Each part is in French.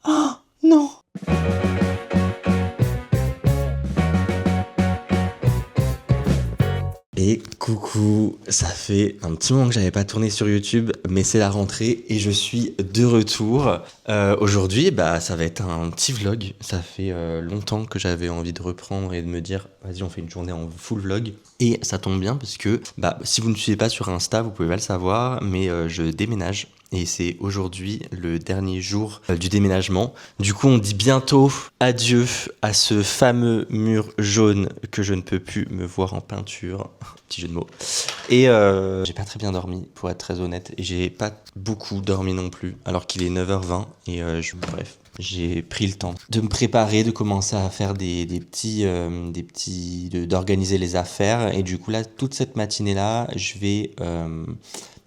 Oh non. Et coucou, ça fait un petit moment que j'avais pas tourné sur YouTube, mais c'est la rentrée et je suis de retour. Aujourd'hui, ça va être un petit vlog. Ça fait longtemps que j'avais envie de reprendre et de me dire, vas-y, on fait une journée en full vlog. Et ça tombe bien parce que, si vous ne me suivez pas sur Insta, vous pouvez pas le savoir, mais je déménage. Et c'est aujourd'hui le dernier jour du déménagement. Du coup, on dit bientôt adieu à ce fameux mur jaune que je ne peux plus me voir en peinture. Petit jeu de mots. Et j'ai pas très bien dormi, pour être très honnête. Et j'ai pas beaucoup dormi non plus, alors qu'il est 9h20. Et bref, j'ai pris le temps de me préparer, de commencer à faire d'organiser les affaires. Et du coup, là, toute cette matinée-là, je vais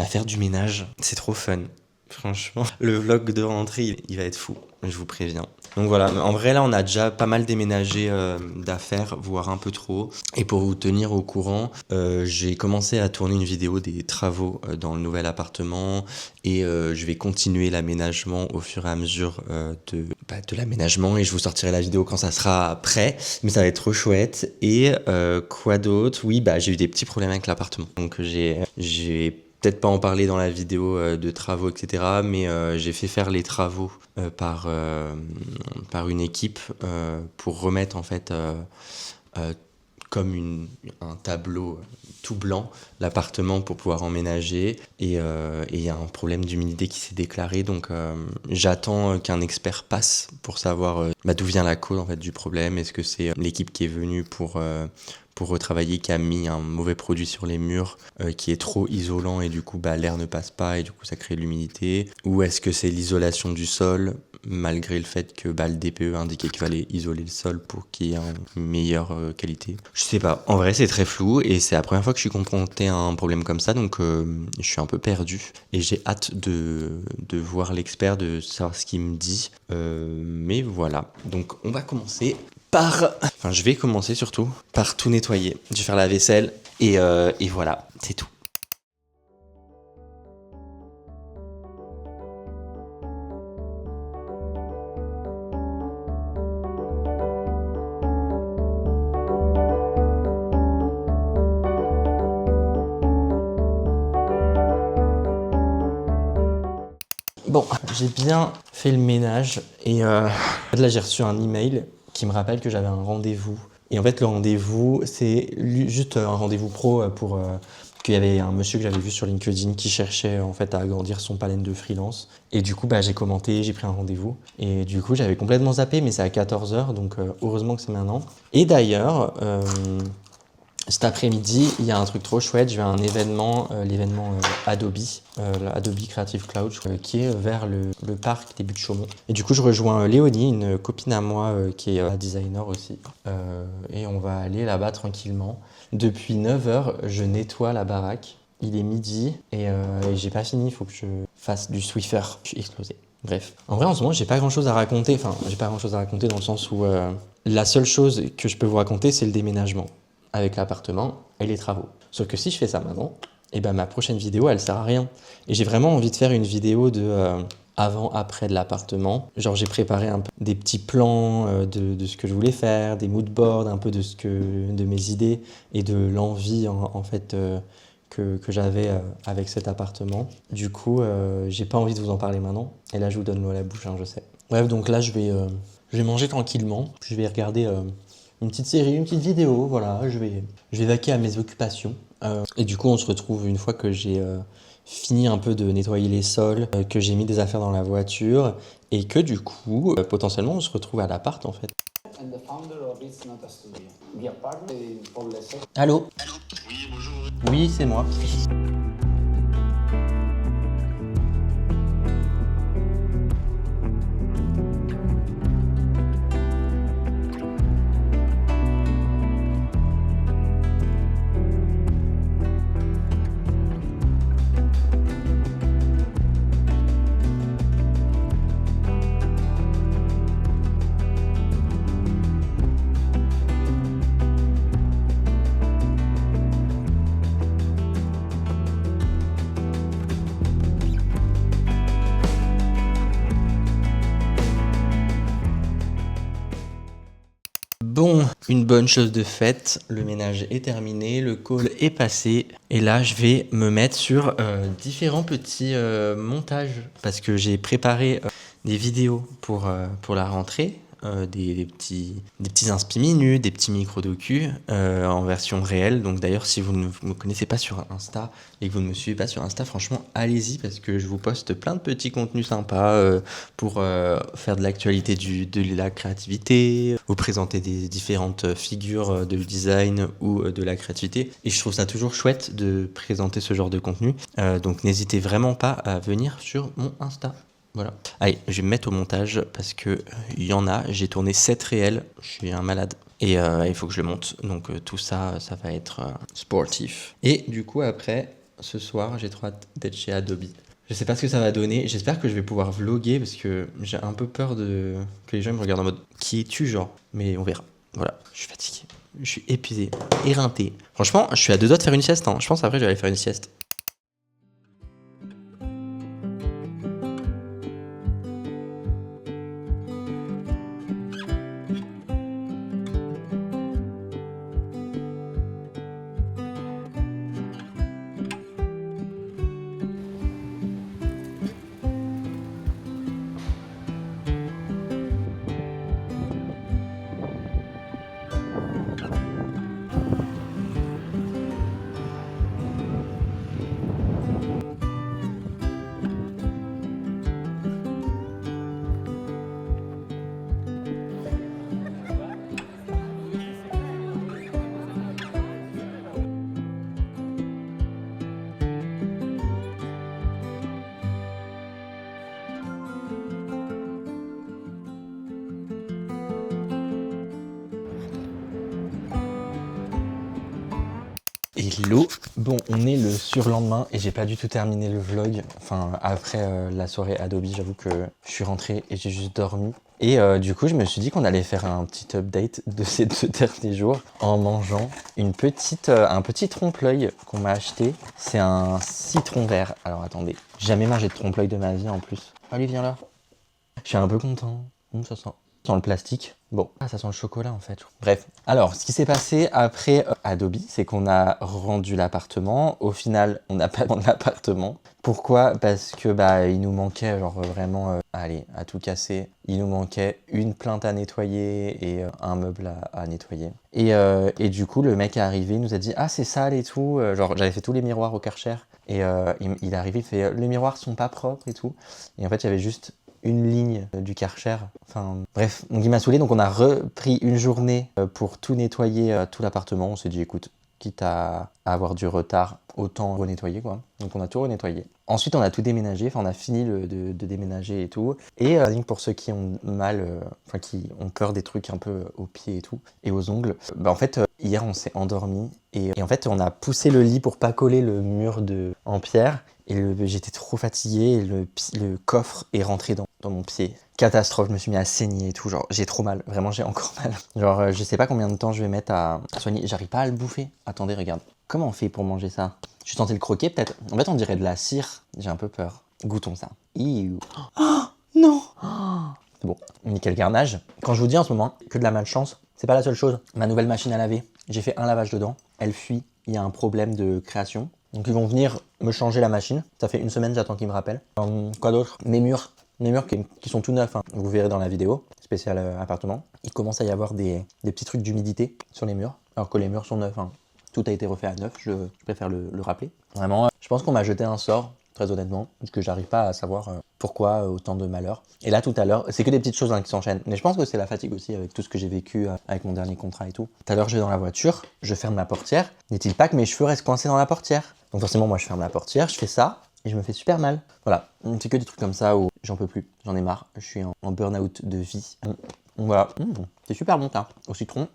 faire du ménage. C'est trop fun. Franchement, le vlog de rentrée, il va être fou, je vous préviens. Donc voilà, en vrai là on a déjà pas mal déménagé d'affaires, voire un peu trop. Et pour vous tenir au courant, j'ai commencé à tourner une vidéo des travaux dans le nouvel appartement. Et je vais continuer l'aménagement au fur et à mesure de l'aménagement. Et je vous sortirai la vidéo quand ça sera prêt. Mais ça va être trop chouette. Et quoi d'autre? Oui, j'ai eu des petits problèmes avec l'appartement. Donc j'ai peut-être pas en parler dans la vidéo de travaux, etc. Mais j'ai fait faire les travaux par une équipe pour remettre en fait comme un tableau tout blanc l'appartement pour pouvoir emménager. Et il y a un problème d'humidité qui s'est déclaré. Donc j'attends qu'un expert passe pour savoir d'où vient la cause en fait, du problème. Est-ce que c'est l'équipe qui est venue pour retravailler, qui a mis un mauvais produit sur les murs qui est trop isolant et du coup l'air ne passe pas et du coup ça crée de l'humidité, ou est-ce que c'est l'isolation du sol malgré le fait que le DPE indiquait qu'il fallait isoler le sol pour qu'il y ait une meilleure qualité. Je sais pas, en vrai c'est très flou et c'est la première fois que je suis confronté à un problème comme ça, donc je suis un peu perdu et j'ai hâte de voir l'expert, de savoir ce qu'il me dit, mais voilà, donc on va commencer je vais commencer surtout par tout nettoyer. Je vais faire la vaisselle et voilà, c'est tout. Bon, j'ai bien fait le ménage et là j'ai reçu un email qui me rappelle que j'avais un rendez-vous. Et en fait, le rendez-vous, c'est juste un rendez-vous pro pour qu'il y avait un monsieur que j'avais vu sur LinkedIn qui cherchait en fait à agrandir son panel de freelance. Et du coup, j'ai commenté, j'ai pris un rendez-vous. Et du coup, j'avais complètement zappé, mais c'est à 14h, donc heureusement que c'est maintenant. Et d'ailleurs, cet après-midi, il y a un truc trop chouette. Je vais à un événement, l'événement Adobe, Adobe Creative Cloud, qui est vers le parc des Buttes-Chaumont. Et du coup, je rejoins Léonie, une copine à moi qui est designer aussi. Et on va aller là-bas tranquillement. Depuis 9h, je nettoie la baraque. Il est midi et j'ai pas fini. Il faut que je fasse du Swiffer. Je suis explosé. Bref. En vrai, en ce moment, j'ai pas grand-chose à raconter. Enfin, j'ai pas grand-chose à raconter dans le sens où la seule chose que je peux vous raconter, c'est le déménagement avec l'appartement et les travaux. Sauf que si je fais ça maintenant, ma prochaine vidéo, elle sert à rien. Et j'ai vraiment envie de faire une vidéo de avant-après de l'appartement. Genre, j'ai préparé un peu des petits plans de ce que je voulais faire, des moodboards, un peu de mes idées et de l'envie en fait que j'avais avec cet appartement. Du coup, j'ai pas envie de vous en parler maintenant. Et là, je vous donne l'eau à la bouche, je sais. Bref, donc là, je vais manger tranquillement. Puis je vais regarder une petite série, une petite vidéo, voilà, je vais vaquer à mes occupations. Et du coup, on se retrouve une fois que j'ai fini un peu de nettoyer les sols, que j'ai mis des affaires dans la voiture, et que du coup, potentiellement, on se retrouve à l'appart en fait. Allô? Oui, bonjour. Oui, c'est moi. Bon, une bonne chose de faite, le ménage est terminé, le call est passé et là je vais me mettre sur différents petits montages parce que j'ai préparé des vidéos pour la rentrée, des petits inspi minus, des petits micro-docus en version réelle. Donc d'ailleurs si vous ne me connaissez pas sur Insta et que vous ne me suivez pas sur Insta, franchement allez-y parce que je vous poste plein de petits contenus sympas pour faire de l'actualité de la créativité, vous présenter des différentes figures de design ou de la créativité. Et je trouve ça toujours chouette de présenter ce genre de contenu. Donc n'hésitez vraiment pas à venir sur mon Insta. Voilà. Allez, je vais me mettre au montage parce que il y en a. J'ai tourné 7 réels. Je suis un malade. Et il faut que je le monte. Donc tout ça, ça va être sportif. Et du coup, après, ce soir, j'ai trop hâte d'être chez Adobe. Je sais pas ce que ça va donner. J'espère que je vais pouvoir vlogger parce que j'ai un peu peur que les gens me regardent en mode qui es-tu, genre. Mais on verra. Voilà, je suis fatigué. Je suis épuisé, éreinté. Franchement, je suis à 2 doigts de faire une sieste. Hein. Je pense après, je vais aller faire une sieste. Hello. Bon, on est le surlendemain et j'ai pas du tout terminé le vlog. Enfin, après la soirée Adobe, j'avoue que je suis rentré et j'ai juste dormi. Et du coup, je me suis dit qu'on allait faire un petit update de ces 2 derniers jours en mangeant un petit trompe-l'œil qu'on m'a acheté. C'est un citron vert. Alors attendez, j'ai jamais mangé de trompe-l'œil de ma vie en plus. Allez, viens là. Je suis un peu content. Ça sent le plastique. Bon, ça sent le chocolat en fait. Bref, alors ce qui s'est passé après Adobe, c'est qu'on a rendu l'appartement. Au final, on n'a pas vendu l'appartement. Pourquoi? Parce que il nous manquait genre vraiment, allez, à tout casser. Il nous manquait une plainte à nettoyer et un meuble à nettoyer. Et du coup, le mec est arrivé, il nous a dit ah c'est sale et tout. Genre j'avais fait tous les miroirs au Karcher et il est arrivé, il fait les miroirs sont pas propres et tout. Et en fait, il y avait juste une ligne du Karcher. Enfin, bref, donc il m'a saoulé. Donc on a repris une journée pour tout nettoyer, tout l'appartement. On s'est dit, écoute, quitte à avoir du retard, autant renettoyer, quoi. Donc on a tout renettoyé. Ensuite, on a tout déménagé. Enfin, on a fini de déménager et tout. Et pour ceux qui ont qui ont peur des trucs un peu aux pieds et tout, et aux ongles, en fait, hier, on s'est endormi. Et en fait, on a poussé le lit pour pas coller le mur en pierre. Et j'étais trop fatigué et le coffre est rentré dans mon pied. Catastrophe, je me suis mis à saigner et tout, genre j'ai trop mal, vraiment j'ai encore mal. Genre je sais pas combien de temps je vais mettre à soigner, j'arrive pas à le bouffer. Attendez, regarde, comment on fait pour manger ça? Je suis tenté de le croquer peut-être. En fait on dirait de la cire, j'ai un peu peur. Goûtons ça. Oh non. C'est bon, nickel garnage. Quand je vous dis en ce moment que de la malchance, c'est pas la seule chose. Ma nouvelle machine à laver, j'ai fait un lavage dedans, elle fuit, il y a un problème de création. Donc ils vont venir me changer la machine. Ça fait une semaine, j'attends qu'ils me rappellent. Quoi d'autre? Mes murs qui sont tout neufs, hein. Vous verrez dans la vidéo spéciale appartement. Il commence à y avoir des petits trucs d'humidité sur les murs, alors que les murs sont neufs, hein. Tout a été refait à neuf, je préfère le rappeler. Vraiment, je pense qu'on m'a jeté un sort, très honnêtement, parce que j'arrive pas à savoir pourquoi autant de malheur. Et là, tout à l'heure, c'est que des petites choses qui s'enchaînent. Mais je pense que c'est la fatigue aussi, avec tout ce que j'ai vécu avec mon dernier contrat et tout. Tout à l'heure, je vais dans la voiture, je ferme ma portière. N'est-il pas que mes cheveux restent coincés dans la portière? Donc forcément, moi, je ferme la portière, je fais ça, et je me fais super mal. Voilà, c'est que des trucs comme ça où j'en peux plus, j'en ai marre, je suis en burn-out de vie. Voilà, c'est super bon ça, au citron,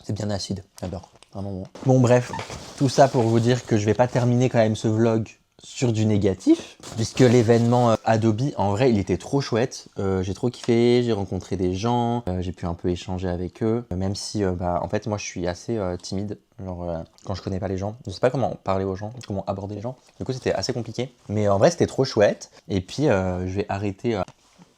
c'est bien acide, j'adore, vraiment bon. Bon bref, tout ça pour vous dire que je vais pas terminer quand même ce vlog sur du négatif, puisque l'événement Adobe, en vrai, il était trop chouette. J'ai trop kiffé, j'ai rencontré des gens, j'ai pu un peu échanger avec eux, même si, en fait, moi, je suis assez timide. Genre, quand je connais pas les gens, je sais pas comment parler aux gens, comment aborder les gens. Du coup, c'était assez compliqué. Mais en vrai, c'était trop chouette. Et puis, je vais arrêter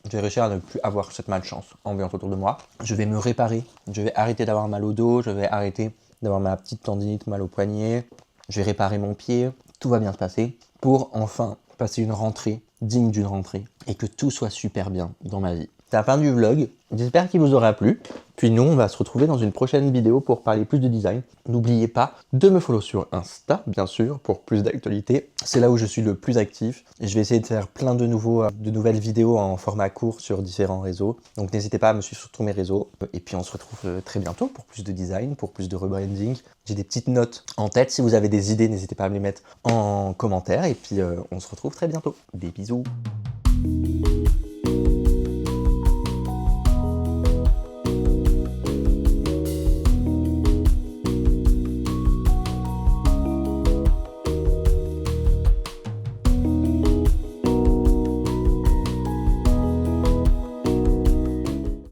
je vais réussir à ne plus avoir cette malchance ambiante autour de moi. Je vais me réparer, je vais arrêter d'avoir mal au dos, je vais arrêter d'avoir ma petite tendinite mal au poignet, je vais réparer mon pied, tout va bien se passer pour enfin passer une rentrée digne d'une rentrée et que tout soit super bien dans ma vie. C'est la fin du vlog, j'espère qu'il vous aura plu. Puis nous, on va se retrouver dans une prochaine vidéo pour parler plus de design. N'oubliez pas de me follow sur Insta, bien sûr, pour plus d'actualités. C'est là où je suis le plus actif. Et je vais essayer de faire plein de nouvelles vidéos en format court sur différents réseaux. Donc n'hésitez pas à me suivre sur tous mes réseaux. Et puis on se retrouve très bientôt pour plus de design, pour plus de rebranding. J'ai des petites notes en tête. Si vous avez des idées, n'hésitez pas à me les mettre en commentaire. Et puis on se retrouve très bientôt. Des bisous.